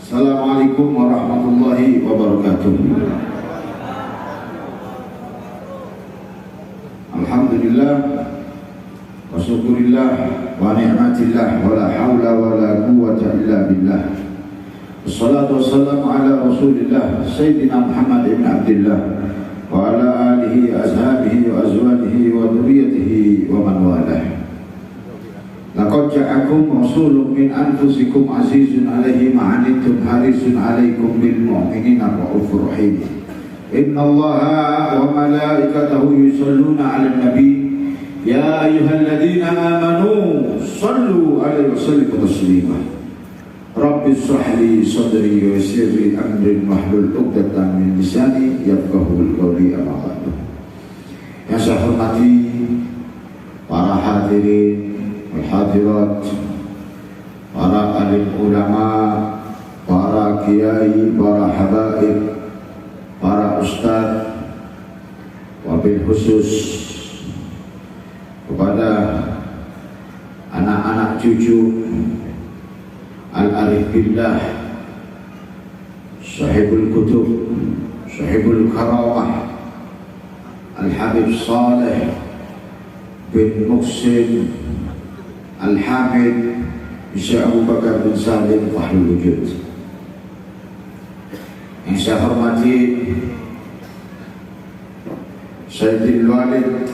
Assalamualaikum warahmatullahi wabarakatuh. Alhamdulillah wa syukurillah wa ni'matillah wa la hawla wa la quwwata illa billah. Wassalatu wassalamu ala rasulillah Sayyidina Muhammad ibn Abdillah wa ala alihi, ashabihi wa azwajihi wa dhurriyyatihi wa man walah. Laqad ja'akum rasulun min anfusikum azizun alaihi ma anittum harisun alaikum bil mu'minina ra'ufur rahim. Inna Allaha wa malaikatahu yusalluna 'alan nabi ya ayyuhalladzina amanu sallu 'alaihi wa sallimu taslima. Rabbi shrah li sadri wa yassir li amri wahlul 'uqdatam min lisani yafqahu qawli amma ba'du. Yang saya hormati para hadirin hadirat, para alim ulama, para kiai, para habaib, para ustaz, wabil khusus kepada anak-anak cucu al-arif billah, sahibul kutub, sahibul karamah, al-habib Saleh bin Muhsin Al-Hamid Syekh Abu Bakar bin Salim Fahrul Wujud. Yang saya hormati Sayyidil Walid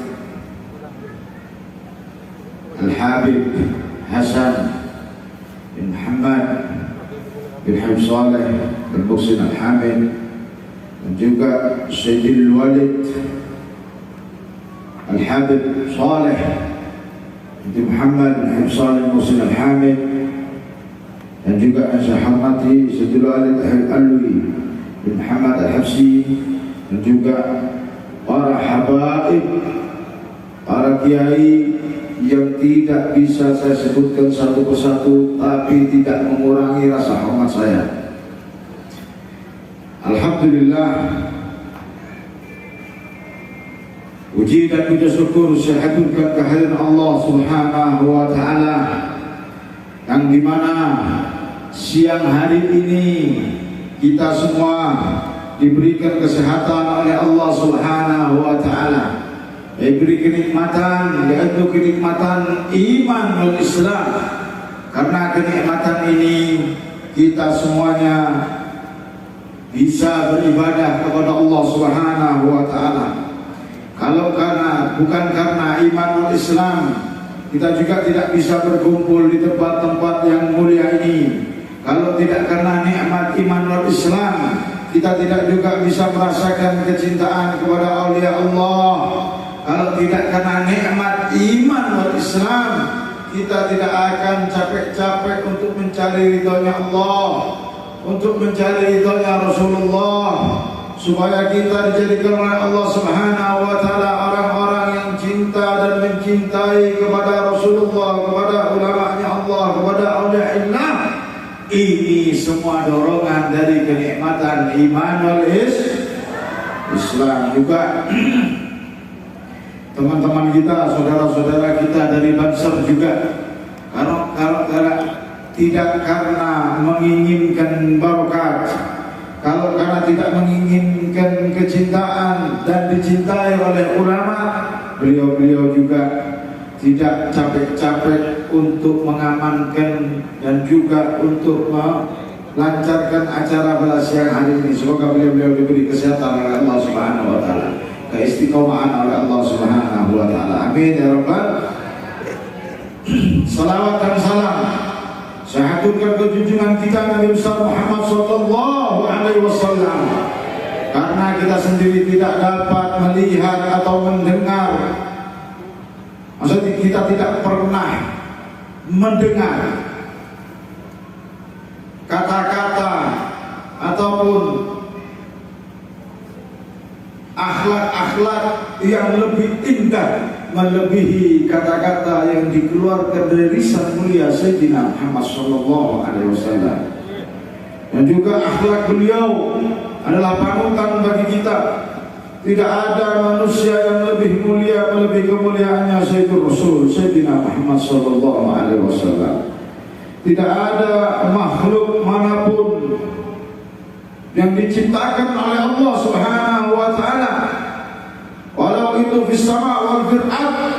Al-Habib Hasan bin Muhammad bin Habib Saleh bin Muhsin Al-Hamid, dan juga Sayyidil Walid Al-Habib Saleh bin Muhammad bin Habib Saleh Muhsin Al-Hamid, dan juga yang saya hormati Sayyidul Walid Al-Alwi bin Muhammad Al-Habsi, dan juga para habaib, para kiai yang tidak bisa saya sebutkan satu persatu, tapi tidak mengurangi rasa hormat saya. Alhamdulillah, puji dan puja syukur saya haturkan kehadiran Allah Subhanahu wa Ta'ala, yang dimana siang hari ini kita semua diberikan kesehatan oleh Allah Subhanahu wa Ta'ala, diberi kenikmatan, yaitu kenikmatan iman dan Islam. Karena kenikmatan ini kita semuanya bisa beribadah kepada Allah Subhanahu wa Ta'ala. Kalau bukan karena iman dan Islam, kita juga tidak bisa berkumpul di tempat-tempat yang mulia ini. Kalau tidak karena nikmat iman dan Islam, kita tidak juga bisa merasakan kecintaan kepada aulia Allah. Kalau tidak karena nikmat iman dan Islam, kita tidak akan capek-capek untuk mencari ridhonya Allah, untuk mencari ridhonya Rasulullah, supaya kita dijadikan oleh Allah Subhanahu wa Ta'ala orang-orang yang cinta dan mencintai kepada Rasulullah, kepada ulama-Nya Allah, kepada aulia-illah. Ini semua dorongan dari kenikmatan iman wal Islam. Juga teman-teman kita, saudara-saudara kita dari Banser juga, kalau tidak karena menginginkan barokat, kalau karena tidak menginginkan kecintaan dan dicintai oleh ulama, beliau-beliau juga tidak capek-capek untuk mengamankan dan juga untuk melancarkan acara pada siang hari ini. Semoga beliau-beliau diberi kesehatan oleh Allah Subhanahu wa Ta'ala, keistiqomahan oleh Allah Subhanahu wa Ta'ala. Amin ya rabbal. Salawat dan salam saya haturkan ke junjungan kita Nabi besar Muhammad sallallahu alaihi wasallam, karena kita sendiri tidak dapat melihat atau mendengar, maksudnya kita tidak pernah mendengar kata-kata ataupun akhlak-akhlak yang lebih indah melebihi kata-kata yang dikeluarkan dari lisan mulia Sayyidina Muhammad sallallahu alaihi wasallam. Dan juga akhlak beliau adalah panutan bagi kita. Tidak ada manusia yang lebih mulia melebihi kemuliaannya Sayyidul Rasul Sayyidina Muhammad sallallahu alaihi wasallam. Tidak ada makhluk manapun yang diciptakan oleh Allah Subhanahu wa taala. Walau itu fis sama wal fil ard,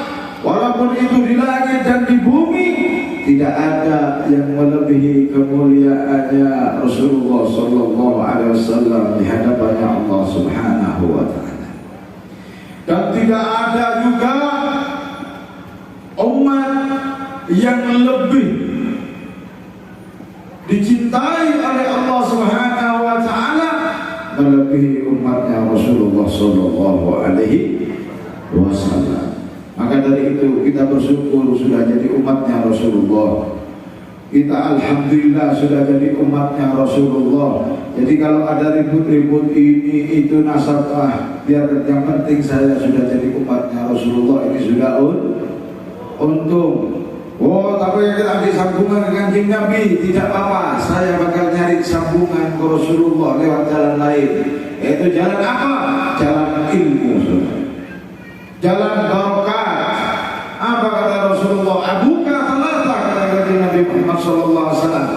walaupun itu di langit dan di bumi, tidak ada yang melebihi kemuliaannya Rasulullah sallallahu alaihi wasallam di hadapannya Allah Subhanahu wa taala. Dan tidak ada juga umat yang lebih dicintai oleh Allah Subhanahu wa taala melebihi umatnya Rasulullah sallallahu alaihi wasallam. Maka dari itu kita bersyukur sudah jadi umatnya Rasulullah. Kita alhamdulillah sudah jadi umatnya Rasulullah. Jadi kalau ada ribut-ribut ini itu nasabah, biar yang penting saya sudah jadi umatnya Rasulullah, ini sudah untung. Oh, tapi kita ambil sambungan dengan Kanjeng Nabi, tidak apa-apa. Saya bakal nyari sambungan ke Rasulullah lewat jalan lain. Yaitu jalan apa? Jalan ilmu, jalan barokah. Apa kata Rasulullah? Abuka talata, kata Kanjeng Nabi Muhammad sallallahu alaihi wasallam.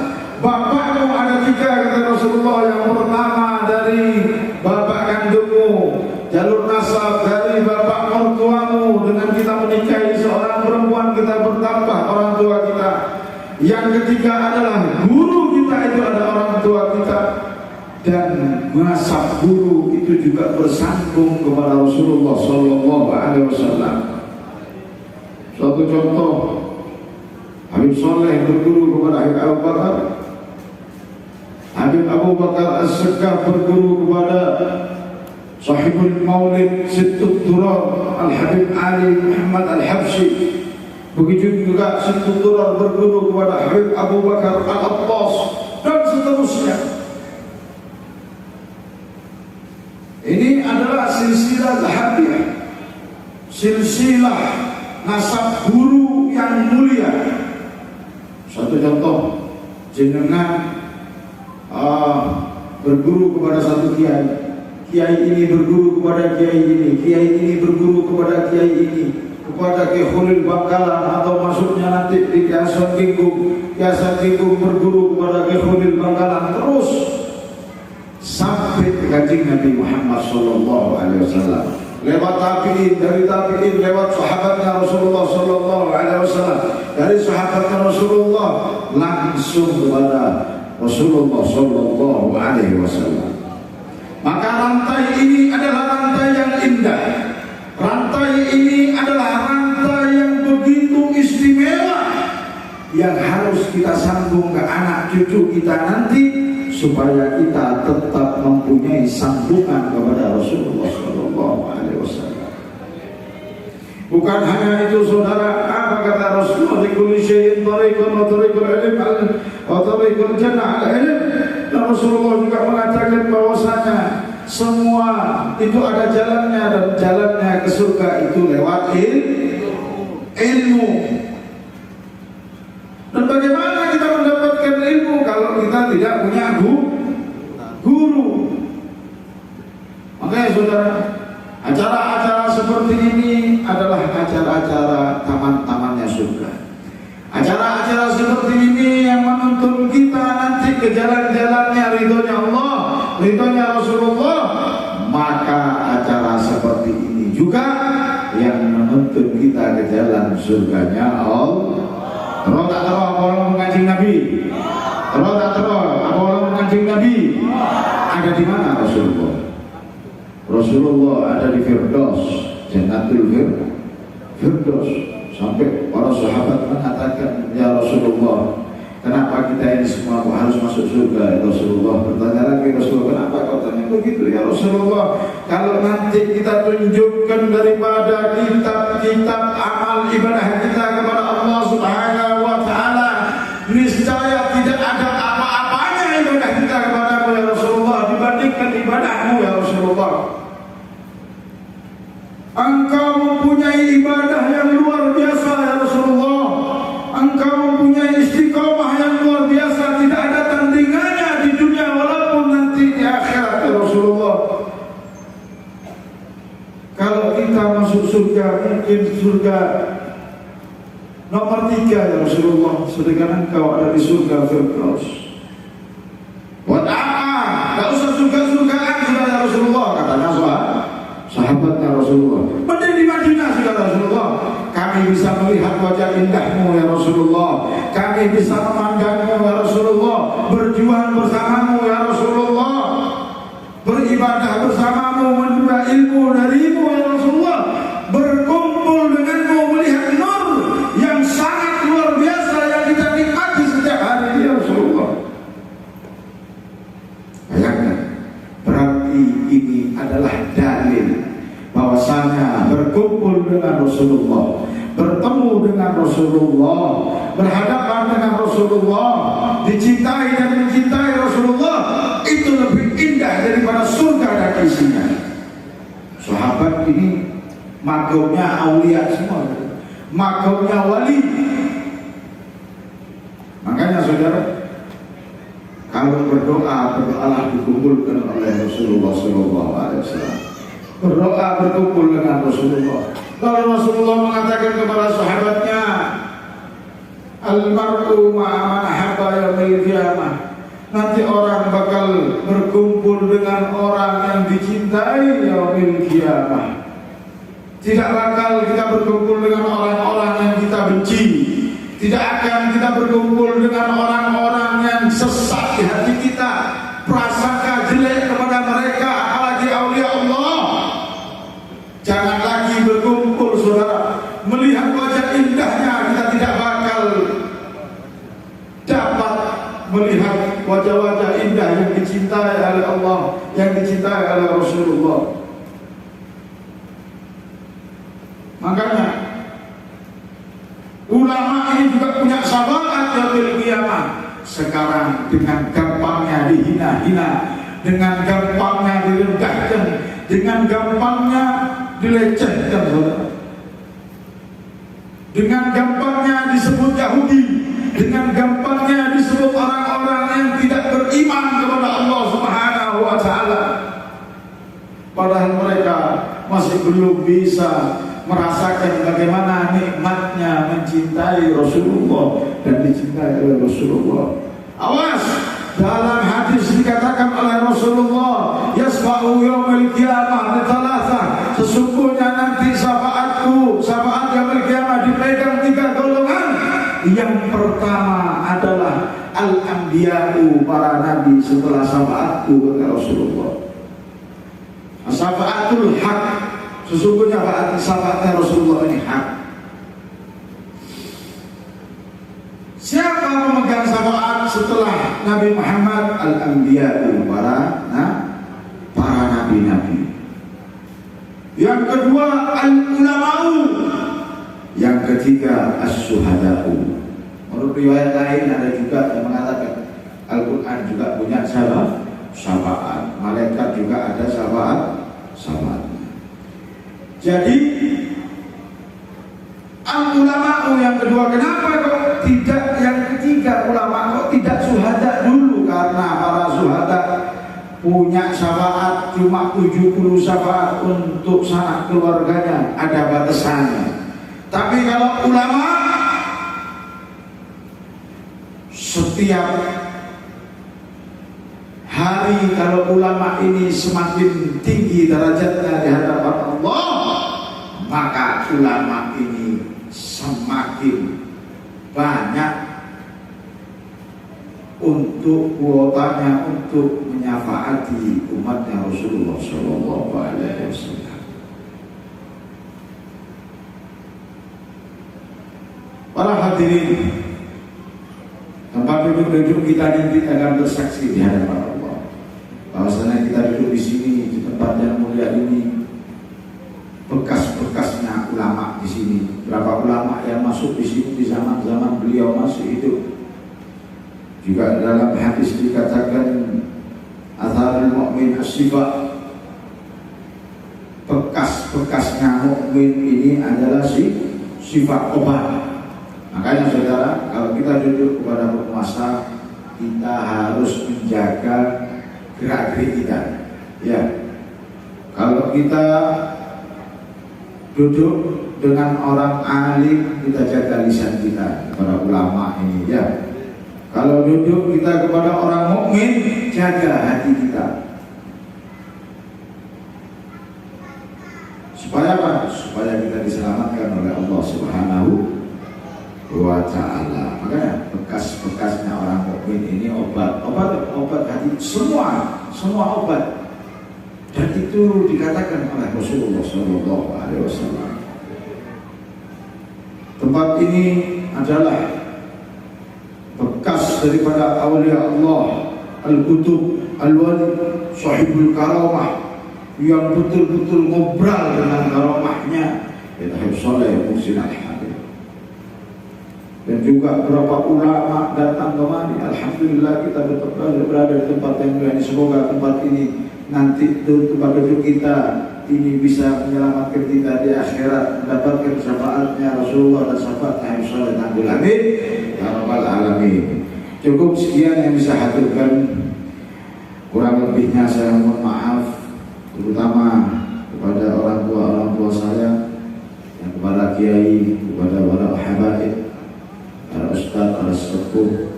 Bapakmu ada 3, kata Rasulullah. Yang pertama dari bapak kandungmu, jalur nasab dari bapak mertuamu. Dengan kita menikahi seorang perempuan kita bertambah orang tua kita. Yang ketiga adalah guru kita, itu ada orang tua kita. Dan nasab guru itu juga bersambung kepada Rasulullah sallallahu alaihi wasallam. Suatu contoh, Habib Soleh berguru kepada Habib Abu Bakar. Habib Abu Bakar As-Sekaf berguru kepada Sahibul Maulid Sittut Durar Al-Habib Ali Muhammad Al-Habsyi. Begitu juga Sittut Durar berguru kepada Habib Abu Bakar Al-Abbas, dan seterusnya. Ini adalah silsilah zahabiyah, silsilah nasab guru yang mulia. Satu contoh, jenengan berguru kepada satu kiai. Kiai ini berguru kepada kiai ini, kiai ini berguru kepada kiai ini, kepada Kiai Khalil Bangkalan, atau maksudnya nanti di Kiasan Tinggung, Kiasan Tinggung berguru kepada Kiai Khalil Bangkalan, terus sampai ke Kanjeng Nabi Muhammad sallallahu alaihi wasallam. Lewat tabi'in, dari tabi'in lewat sahabatnya Rasulullah sallallahu alaihi wasallam, dari sahabatnya Rasulullah langsung kepada Rasulullah sallallahu alaihi wasallam. Maka rantai ini adalah rantai yang indah. Rantai ini adalah rantai yang begitu istimewa, yang harus kita sambung ke anak cucu kita nanti, supaya kita tetap mempunyai sambungan kepada Rasulullah sallallahu alaihi wasallam. Bukan hanya itu saudara, apa kata Rasulullah, likulli syai'in thariqun wa thariqul ilm wa thariqul jannah al-ilm. Dan Rasulullah juga mengatakan bahwasanya semua itu ada jalannya, dan jalannya ke surga itu lewat ilmu. Dan bagaimana kita mendapatkan ilmu kalau kita tidak punya guru? Makanya saudara, acara-acara seperti ini adalah acara-acara taman-tamannya surga. Acara-acara seperti ini yang menuntun kita nanti ke jalan-jalannya ridhonya Allah, ridhonya Rasulullah. Maka acara seperti ini juga yang menuntun kita ke jalan surganya Allah. Terus tak terus apa orang mengancing Nabi? Terus tak terus apa orang mengancing Nabi? Ada di mana Rasulullah? Rasulullah ada di Firdaus, Jannatul Firdaus. Sampai para sahabat mengatakan, ya Rasulullah, kenapa kita ini semua harus masuk surga? Ya Rasulullah, bertanya lagi Rasulullah, kenapa kau tanya begitu? Ya Rasulullah, kalau nanti kita tunjukkan daripada kitab-kitab amal ibadah kita kepada Allah Subhanahu wa taala, niscaya tidak ada apa-apanya ibadah kita kepadamu ya Rasulullah dibandingkan ibadahmu ya Rasulullah. Engkau mempunyai ibadah yang luar biasa ya Rasulullah. Engkau mempunyai istiqomah yang luar biasa, tidak ada tandingannya di dunia walaupun nanti di akhirat ya Rasulullah. Kalau kita masuk surga, mungkin surga nomor 3 ya Rasulullah, sedangkan engkau ada di surga Firdaus. Buat apa? Gak usah surga Rasulullah. Mending di Madinah sudah Rasulullah. Kami bisa melihat wajah indahmu ya Rasulullah. Kami bisa memandangmu ya Rasulullah. Berjuang bersamamu ya Rasulullah. Beribadah bersamamu, menuntut ilmu darimu ya Rasulullah. Berkumpul denganmu, melihat nur yang sangat luar biasa yang kita nikmati setiap hari ya Rasulullah. Bayangkan, berarti ini adalah dalil bahwasanya berkumpul dengan Rasulullah, bertemu dengan Rasulullah, berhadapan dengan Rasulullah, dicintai dan mencintai Rasulullah, itu lebih indah daripada surga dan isinya. Sahabat ini makomnya aulia semua, makomnya wali. Makanya saudara, kalau berdoa, berdoalah dikumpulkan oleh Rasulullah SAW. Berdoa berkumpul dengan Rasulullah. Lalu Rasulullah mengatakan kepada sahabatnya, Al-mar'u ma'a man habba yaumil qiyamah. Nanti orang bakal berkumpul dengan orang yang dicintai yaumil qiyamah. Tidak bakal kita berkumpul dengan orang-orang yang kita benci. Tidak akan kita berkumpul dengan orang-orang yang sesat di hati kita, prasangka jelek kepada mereka, apalagi aulia Allah. Jangan lagi berkumpul saudara, melihat wajah indahnya, kita tidak bakal dapat melihat wajah-wajah indah yang dicintai oleh Allah, yang dicintai oleh Rasulullah. Makanya ulama ini juga punya syafaat yaumil qiyamah. Sekarang dengan gampangnya dihina-hina, dengan gampangnya direndahkan, dengan gampangnya dilecehkan saudara, dengan gampangnya disebut Yahudi, dengan gampangnya disebut orang-orang yang tidak beriman kepada Allah Subhanahu wa Ta'ala, padahal mereka masih belum bisa merasakan bagaimana nikmatnya mencintai Rasulullah dan dicintai oleh Rasulullah. Awas, dalam hadis dikatakan oleh Rasulullah, yasfa'u yaumil qiyamah bithalatha, sesungguhnya nanti syafaatku, syafaat yaumil qiyamah dipegang 3 golongan. Yang pertama adalah al-anbiya'u, para nabi setelah syafaatku kata Rasulullah. Syafaatul haq, sesungguhnya syafaatnya Rasulullah ini hak. Siapa pemegang syafaat setelah Nabi Muhammad? Al-Anbiya'u, para nabi-nabi. Yang kedua al-ulama'u, yang ketiga as-suhada'u. Menurut riwayat lain ada juga yang mengatakan Al-Quran juga punya syafaat, malaikat juga ada syafaat. Jadi al-ulama'u yang kedua. Kenapa kok tidak yang ketiga ulama, kok tidak syuhada dulu? Karena para syuhada punya syafaat cuma 70 syafaat untuk sanak keluarganya, ada batasannya. Tapi kalau ulama setiap hari, kalau ulama ini semakin tinggi derajatnya di hadapan Allah, maka ulama ini semakin banyak untuk kuotanya untuk menyafaati umatnya Rasulullah SAW. Para hadirin, tempat duduk kita nanti akan bersaksi di hadapan Allah bahwasanya kita duduk di sini, di tempat yang mulia ini, bekas-bekasnya ulama di sini. Berapa ulama yang masuk di sini di zaman-zaman beliau masih hidup. Juga dalam hadis dikatakan atharul mu'min as-sifat, bekas-bekasnya mukmin ini adalah sifat obat. Makanya saudara, kalau kita duduk kepada penguasa, kita harus menjaga gerak-gerik kita. Ya, kalau kita duduk dengan orang alim, kita jaga lisan kita kepada ulama ini. Ya, kalau duduk kita kepada orang mukmin, jaga hati kita. Ta'ala. Makanya bekas-bekasnya orang mukmin ini obat hati, semua obat. Dan itu dikatakan oleh Rasulullah SAW. Tempat ini adalah bekas daripada awliya Allah, al-kutub, al-wali, sahibul karamah, yang betul-betul ngobrol dengan karamahnya, Habib Saleh Muhsin Al-Habib. Dan juga beberapa ulama datang kemari. Alhamdulillah kita berada di tempat yang mulia ini. Semoga tempat ini nanti tempat duduk kita ini bisa menyelamatkan kita di akhirat, mendapatkan syafaatnya Rasulullah dan syafaat Habib Saleh Tanggul. Amin ya rabbal alamin. Cukup sekian yang bisa haturkan. Kurang lebihnya saya mohon maaf, terutama kepada orang tua saya, yang kepada kiai, kepada para habaib, para ustaz, para sepuh.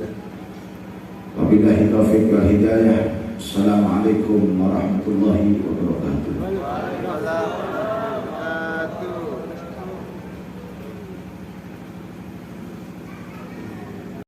Wabillahi taufiq wal hidayah. Assalamualaikum warahmatullahi wabarakatuh.